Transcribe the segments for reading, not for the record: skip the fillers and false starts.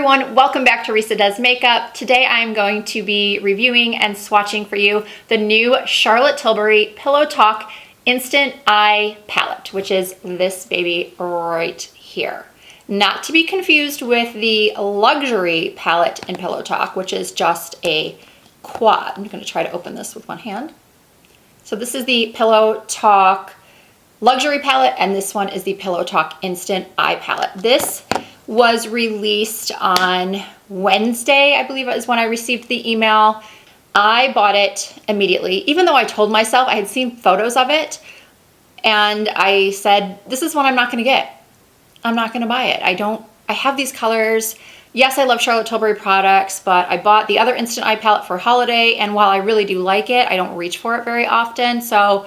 everyone, welcome back to Risa Does Makeup. Today I'm going to be reviewing and swatching for you the new Charlotte Tilbury Pillow Talk Instant Eye Palette, which is this baby right here. Not to be confused with the luxury palette in Pillow Talk, which is just a quad. I'm going to try to open this with one hand. So this is the Pillow Talk luxury palette, and this one is the Pillow Talk Instant Eye Palette. This was released on Wednesday, I believe it was when I received the email. I bought it immediately, even though I told myself I had seen photos of it, and I said, this is one I'm not gonna get. I'm not gonna buy it. I have these colors. Yes, I love Charlotte Tilbury products, but I bought the other Instant Eye Palette for holiday, and while I really do like it, I don't reach for it very often, so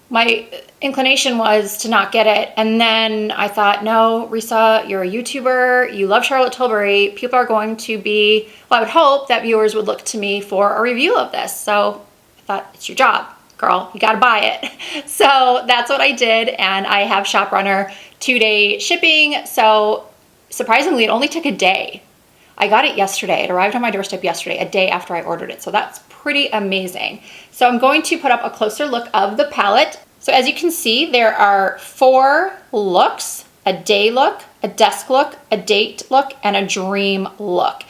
my inclination was to not get it. And then I thought, no, Risa, you're a YouTuber, you love Charlotte Tilbury, people are going to be, well, I would hope that viewers would look to me for a review of this. So I thought, it's your job, girl, you gotta buy it. So that's what I did, and I have ShopRunner 2-day shipping, so surprisingly, it only took a day. I got it yesterday. It arrived on my doorstep yesterday, a day after I ordered it. So that's pretty amazing. So I'm going to put up a closer look of the palette. So as you can see, there are 4 looks: a day look, a desk look, a date look, and a dream look.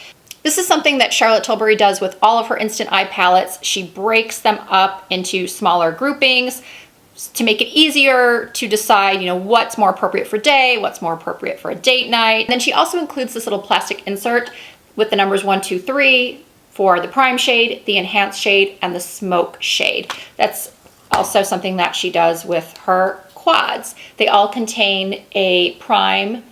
This is something that Charlotte Tilbury does with all of her Instant Eye palettes. She breaks them up into smaller groupings to make it easier to decide, what's more appropriate for day, what's more appropriate for a date night. And then she also includes this little plastic insert with the numbers 1, 2, 3 for the prime shade, the enhanced shade, and the smoke shade. That's also something that she does with her quads. They all contain a prime,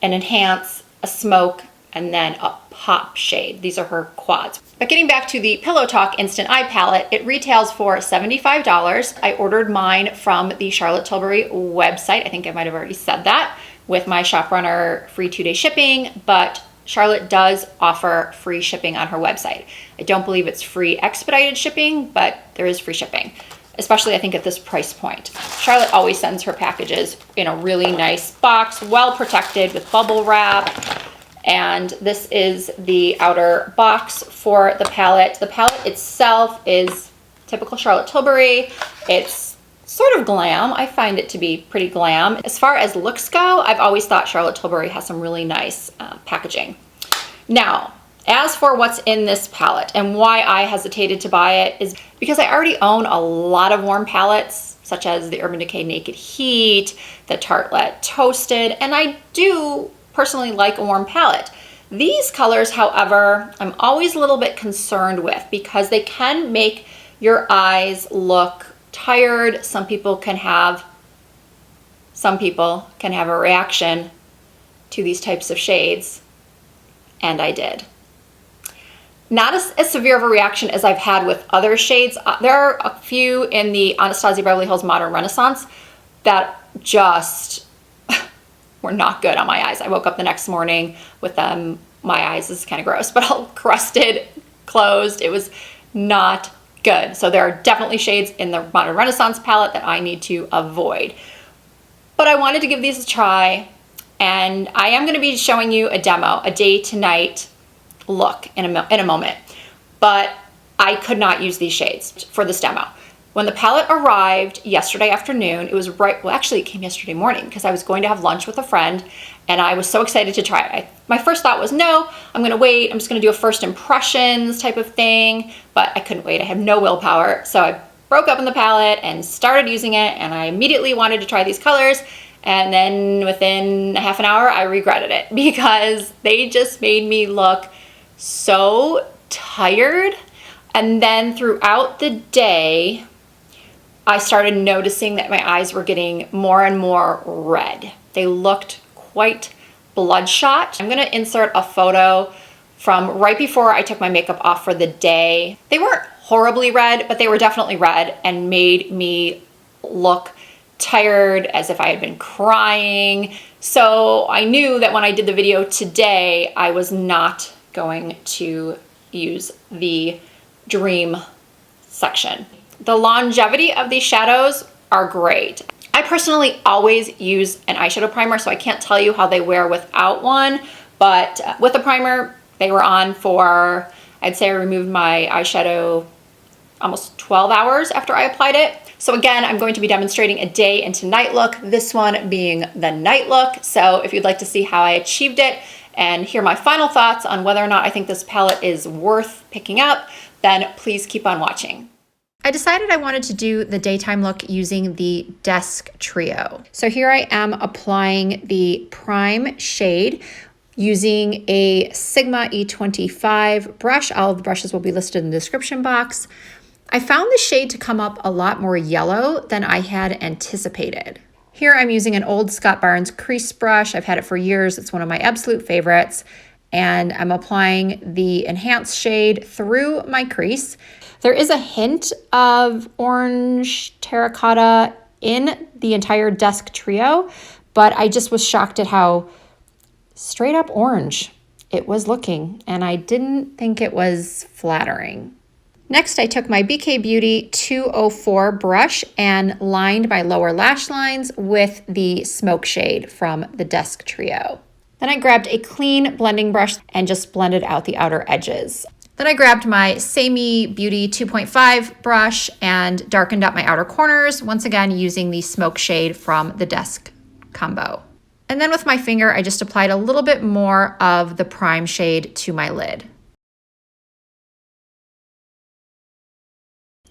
an enhance, a smoke, and then a pop shade. These are her quads. But getting back to the Pillow Talk Instant Eye Palette, it retails for $75. I ordered mine from the Charlotte Tilbury website. I think I might have already said that with my ShopRunner free 2-day shipping, but Charlotte does offer free shipping on her website. I don't believe it's free expedited shipping, but there is free shipping, especially I think at this price point. Charlotte always sends her packages in a really nice box, well protected with bubble wrap. And this is the outer box for the palette. The palette itself is typical Charlotte Tilbury. It's sort of glam. I find it to be pretty glam. As far as looks go, I've always thought Charlotte Tilbury has some really nice packaging. Now, as for what's in this palette and why I hesitated to buy it is because I already own a lot of warm palettes, such as the Urban Decay Naked Heat, the Tartelette Toasted, and I do personally like a warm palette. These colors, however, I'm always a little bit concerned with because they can make your eyes look tired. Some people can have a reaction to these types of shades, and I did. Not as severe of a reaction as I've had with other shades. There are a few in the Anastasia Beverly Hills Modern Renaissance that just were not good on my eyes. I woke up the next morning with them. My eyes, this is kind of gross, but all crusted, closed. It was not good. So there are definitely shades in the Modern Renaissance palette that I need to avoid. But I wanted to give these a try, and I am going to be showing you a demo, a day to night look in a moment. But I could not use these shades for this demo. When the palette arrived yesterday afternoon, it was actually it came yesterday morning because I was going to have lunch with a friend and I was so excited to try it. My first thought was, no, I'm gonna wait. I'm just gonna do a first impressions type of thing, but I couldn't wait. I had no willpower. So I broke open the palette and started using it, and I immediately wanted to try these colors. And then within a half an hour, I regretted it because they just made me look so tired. And then throughout the day, I started noticing that my eyes were getting more and more red. They looked quite bloodshot. I'm gonna insert a photo from right before I took my makeup off for the day. They weren't horribly red, but they were definitely red and made me look tired, as if I had been crying. So I knew that when I did the video today, I was not going to use the Dream section. The longevity of these shadows are great. I personally always use an eyeshadow primer, so I can't tell you how they wear without one, but with the primer, they were on for, I'd say I removed my eyeshadow almost 12 hours after I applied it. So again, I'm going to be demonstrating a day into night look, this one being the night look. So if you'd like to see how I achieved it and hear my final thoughts on whether or not I think this palette is worth picking up, then please keep on watching. I decided I wanted to do the daytime look using the Desk Trio. So here I am applying the prime shade using a Sigma E25 brush. All of the brushes will be listed in the description box. I found the shade to come up a lot more yellow than I had anticipated. Here I'm using an old Scott Barnes crease brush. I've had it for years. It's one of my absolute favorites. And I'm applying the enhanced shade through my crease. There is a hint of orange terracotta in the entire Desk Trio, but I just was shocked at how straight up orange it was looking, and I didn't think it was flattering. Next, I took my BK Beauty 204 brush and lined my lower lash lines with the smoke shade from the Desk Trio. Then I grabbed a clean blending brush and just blended out the outer edges. Then I grabbed my Samey Beauty 2.5 brush and darkened up my outer corners, once again using the smoke shade from the Desk combo. And then with my finger, I just applied a little bit more of the prime shade to my lid.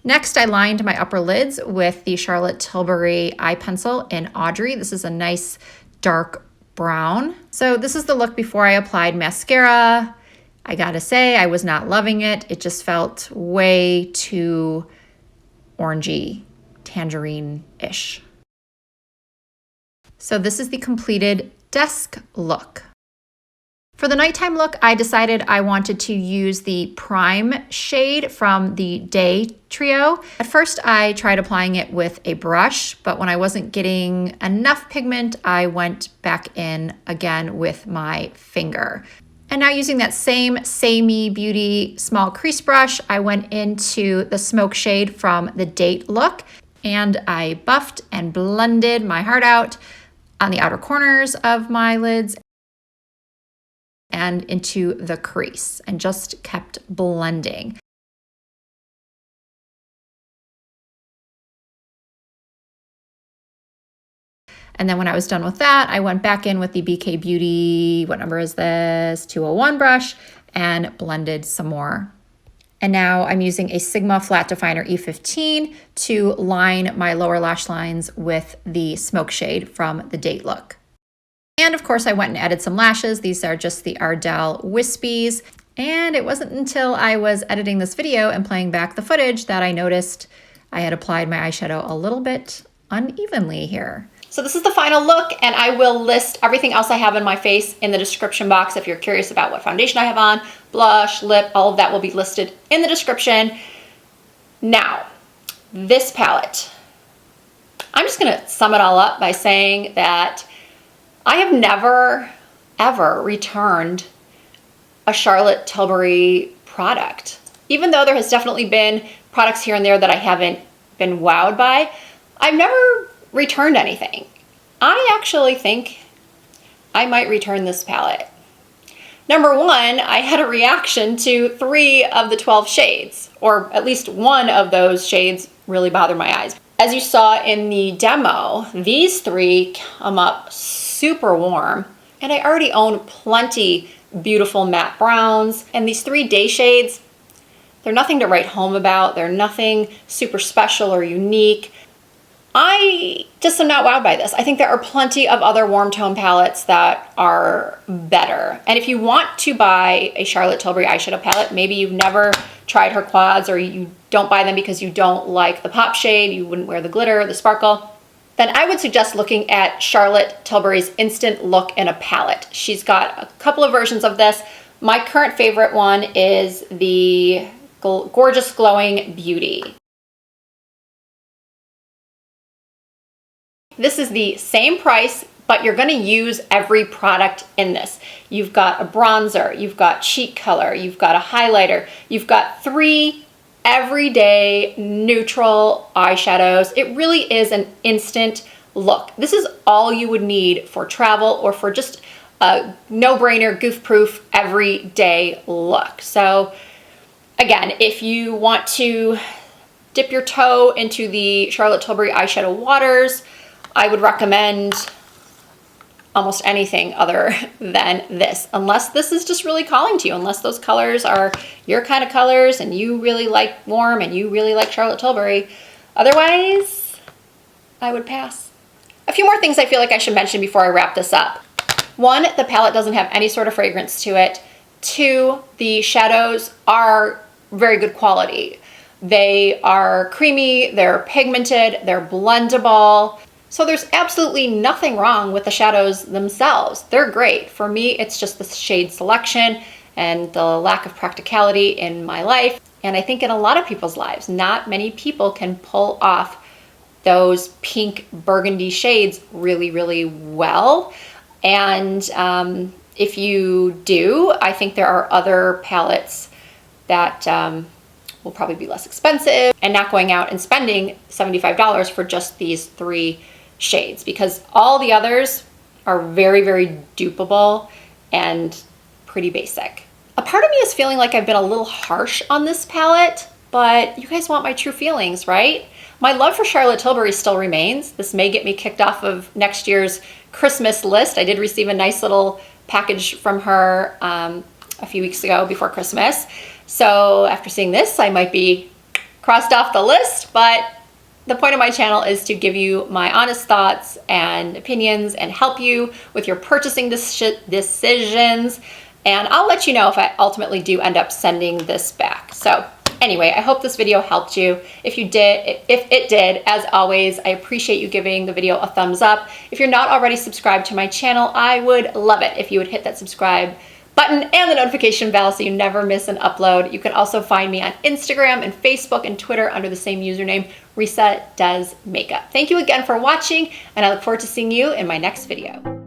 Next, I lined my upper lids with the Charlotte Tilbury eye pencil in Audrey. This is a nice dark brown. So this is the look before I applied mascara. I gotta say, I was not loving it. It just felt way too orangey, tangerine-ish. So this is the completed desk look. For the nighttime look, I decided I wanted to use the prime shade from the Day Trio. At first, I tried applying it with a brush, but when I wasn't getting enough pigment, I went back in again with my finger. And now using that same Samey Beauty small crease brush, I went into the smoke shade from the Date look, and I buffed and blended my heart out on the outer corners of my lids and into the crease, and just kept blending. And then when I was done with that, I went back in with the BK Beauty, what number is this? 201 brush, and blended some more. And now I'm using a Sigma Flat Definer E15 to line my lower lash lines with the smoke shade from the Date look. And of course, I went and added some lashes. These are just the Ardell Wispies. And it wasn't until I was editing this video and playing back the footage that I noticed I had applied my eyeshadow a little bit unevenly here. So this is the final look, and I will list everything else I have in my face in the description box if you're curious about what foundation I have on, blush, lip, all of that will be listed in the description. Now, this palette. I'm just gonna sum it all up by saying that I have never, ever returned a Charlotte Tilbury product. Even though there has definitely been products here and there that I haven't been wowed by, I've never returned anything. I actually think I might return this palette. Number one, I had a reaction to 3 of the 12 shades, or at least one of those shades really bothered my eyes. As you saw in the demo, these 3 come up super warm, and I already own plenty beautiful matte browns, and these 3 day shades, they're nothing to write home about. They're nothing super special or unique. I just am not wowed by this. I think there are plenty of other warm tone palettes that are better. And if you want to buy a Charlotte Tilbury eyeshadow palette, maybe you've never tried her quads, or you don't buy them because you don't like the pop shade, you wouldn't wear the glitter, the sparkle, then I would suggest looking at Charlotte Tilbury's Instant Look in a Palette. She's got a couple of versions of this. My current favorite one is the Gorgeous Glowing Beauty. This is the same price, but you're gonna use every product in this. You've got a bronzer, you've got cheek color, you've got a highlighter, you've got 3 everyday neutral eyeshadows. It really is an instant look. This is all you would need for travel or for just a no-brainer, goof-proof, everyday look. So again, if you want to dip your toe into the Charlotte Tilbury eyeshadow waters, I would recommend almost anything other than this, unless this is just really calling to you, unless those colors are your kind of colors and you really like warm and you really like Charlotte Tilbury. Otherwise, I would pass. A few more things I feel like I should mention before I wrap this up. One, the palette doesn't have any sort of fragrance to it. Two, the shadows are very good quality. They are creamy, they're pigmented, they're blendable. So there's absolutely nothing wrong with the shadows themselves. They're great. For me, it's just the shade selection and the lack of practicality in my life. And I think in a lot of people's lives, not many people can pull off those pink burgundy shades really, really well. And if you do, I think there are other palettes that will probably be less expensive and not going out and spending $75 for just these 3 shades, because all the others are very, very dupeable and pretty basic. A part of me is feeling like I've been a little harsh on this palette, but you guys want my true feelings, right? My love for Charlotte Tilbury still remains. This may get me kicked off of next year's Christmas list. I did receive a nice little package from her a few weeks ago before Christmas. So after seeing this, I might be crossed off the list, but the point of my channel is to give you my honest thoughts and opinions and help you with your purchasing decisions. And I'll let you know if I ultimately do end up sending this back. So anyway, I hope this video helped you. If it did, as always, I appreciate you giving the video a thumbs up. If you're not already subscribed to my channel, I would love it if you would hit that subscribe button and the notification bell so you never miss an upload. You can also find me on Instagram and Facebook and Twitter under the same username, Risa Does Makeup. Thank you again for watching, and I look forward to seeing you in my next video.